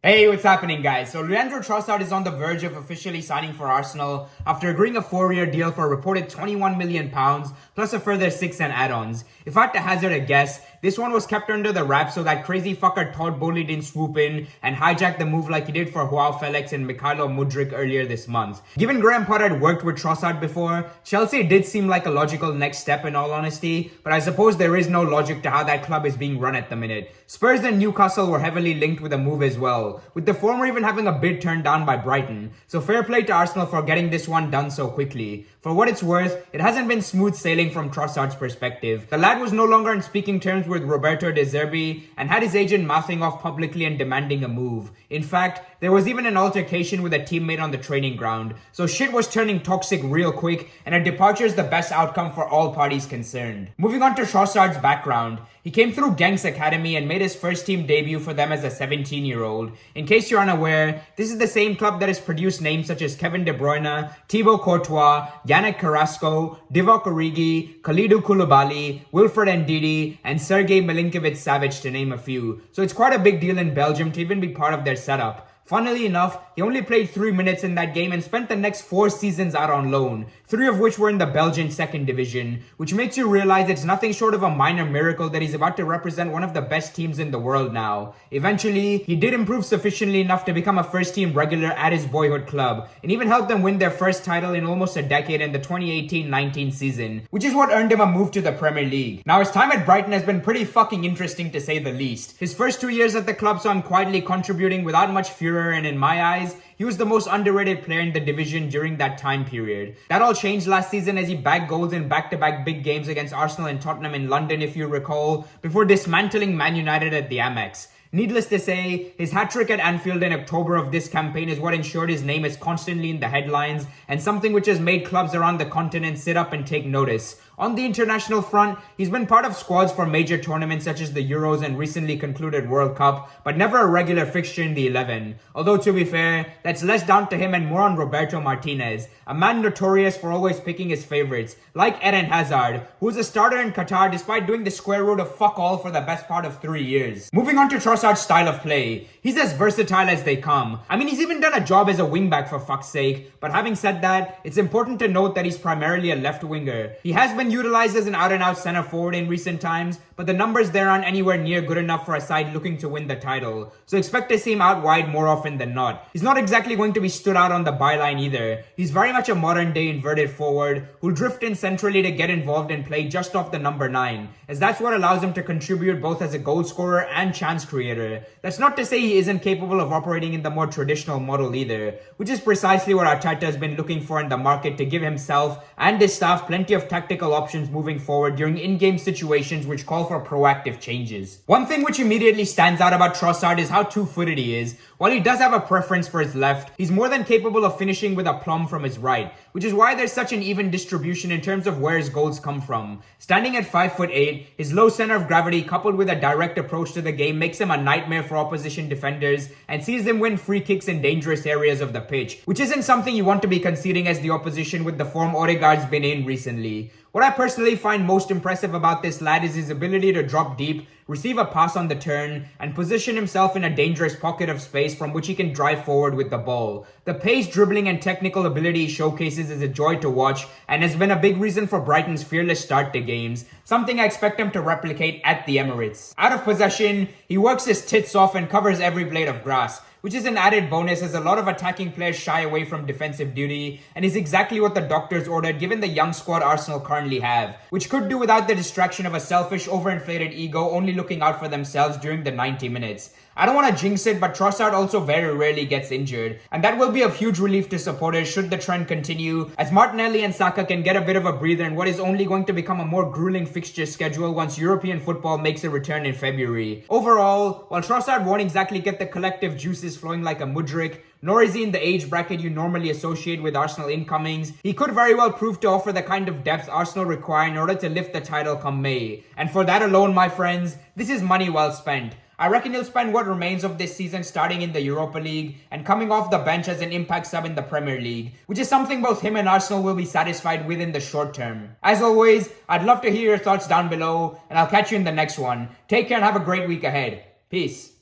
Hey, what's happening, guys? So Leandro Trossard is on the verge of officially signing for Arsenal after agreeing a 4-year deal for a reported £21 million plus a further 6 and add-ons. If I had to hazard a guess, this one was kept under the wraps so that crazy fucker Todd Bowley didn't swoop in and hijack the move like he did for Joao Felix and Mikhailo Mudryk earlier this month. Given Graham Potter had worked with Trossard before, Chelsea did seem like a logical next step in all honesty, but I suppose there is no logic to how that club is being run at the minute. Spurs and Newcastle were heavily linked with the move as well, with the former even having a bid turned down by Brighton. So fair play to Arsenal for getting this one done so quickly. For what it's worth, it hasn't been smooth sailing from Trossard's perspective. The lad was no longer on speaking terms with Roberto De Zerbi and had his agent mouthing off publicly and demanding a move. In fact, there was even an altercation with a teammate on the training ground. So shit was turning toxic real quick, and a departure is the best outcome for all parties concerned. Moving on to Trossard's background, he came through Geng's academy and made his first team debut for them as a 17-year-old. In case you're unaware, this is the same club that has produced names such as Kevin De Bruyne, Thibaut Courtois, Yannick Carrasco, Divock Origi, Kalidou Koulibaly, Wilfred Ndidi, and Sergei Milinkovic-Savic, to name a few. So it's quite a big deal in Belgium to even be part of their setup. Funnily enough, he only played 3 minutes in that game and spent the next 4 seasons out on loan, 3 of which were in the Belgian second division, which makes you realize it's nothing short of a minor miracle that he's about to represent one of the best teams in the world now. Eventually, he did improve sufficiently enough to become a first-team regular at his boyhood club, and even helped them win their first title in almost a decade in the 2018-19 season, which is what earned him a move to the Premier League. Now, his time at Brighton has been pretty fucking interesting to say the least. His first 2 years at the club saw him quietly contributing without much furor, and in my eyes, he was the most underrated player in the division during that time period. That all changed last season as he bagged goals in back-to-back big games against Arsenal and Tottenham in London, if you recall, before dismantling Man United at the Amex. Needless to say, his hat-trick at Anfield in October of this campaign is what ensured his name is constantly in the headlines, and something which has made clubs around the continent sit up and take notice. On the international front, he's been part of squads for major tournaments such as the Euros and recently concluded World Cup, but never a regular fixture in the 11. Although to be fair, that's less down to him and more on Roberto Martinez, a man notorious for always picking his favorites, like Eden Hazard, who's a starter in Qatar despite doing the square root of fuck all for the best part of 3 years. Moving on to Trossard's style of play, he's as versatile as they come. I mean, he's even done a job as a wingback for fuck's sake, but having said that, it's important to note that he's primarily a left winger. He has been utilized as an out-and-out center forward in recent times, but the numbers there aren't anywhere near good enough for a side looking to win the title. So expect to see him out wide more often than not. He's not exactly going to be stood out on the byline either. He's very much a modern-day inverted forward who'll drift in centrally to get involved and play just off the number 9, as that's what allows him to contribute both as a goal scorer and chance creator. That's not to say he isn't capable of operating in the more traditional model either, which is precisely what Arteta has been looking for in the market to give himself and his staff plenty of tactical options moving forward during in-game situations which call for proactive changes. One thing which immediately stands out about Trossard is how two-footed he is. While he does have a preference for his left, he's more than capable of finishing with a plum from his right, which is why there's such an even distribution in terms of where his goals come from. Standing at 5'8", his low center of gravity coupled with a direct approach to the game makes him a nightmare for opposition defenders and sees them win free kicks in dangerous areas of the pitch, which isn't something you want to be conceding as the opposition with the form Odegaard's been in recently. What I personally find most impressive about this lad is his ability to drop deep, receive a pass on the turn, and position himself in a dangerous pocket of space from which he can drive forward with the ball. The pace, dribbling, and technical ability he showcases is a joy to watch and has been a big reason for Brighton's fearless start to games, something I expect him to replicate at the Emirates. Out of possession, he works his tits off and covers every blade of grass, which is an added bonus as a lot of attacking players shy away from defensive duty and is exactly what the doctors ordered given the young squad Arsenal currently have, which could do without the distraction of a selfish, overinflated ego only looking out for themselves during the 90 minutes. I don't want to jinx it, but Trossard also very rarely gets injured, and that will be a huge relief to supporters should the trend continue, as Martinelli and Saka can get a bit of a breather in what is only going to become a more grueling fixture schedule once European football makes a return in February. Overall, while Trossard won't exactly get the collective juices flowing like a Mudryk, nor is he in the age bracket you normally associate with Arsenal incomings, he could very well prove to offer the kind of depth Arsenal require in order to lift the title come May. And for that alone, my friends, this is money well spent. I reckon he'll spend what remains of this season starting in the Europa League and coming off the bench as an impact sub in the Premier League, which is something both him and Arsenal will be satisfied with in the short term. As always, I'd love to hear your thoughts down below, and I'll catch you in the next one. Take care and have a great week ahead. Peace.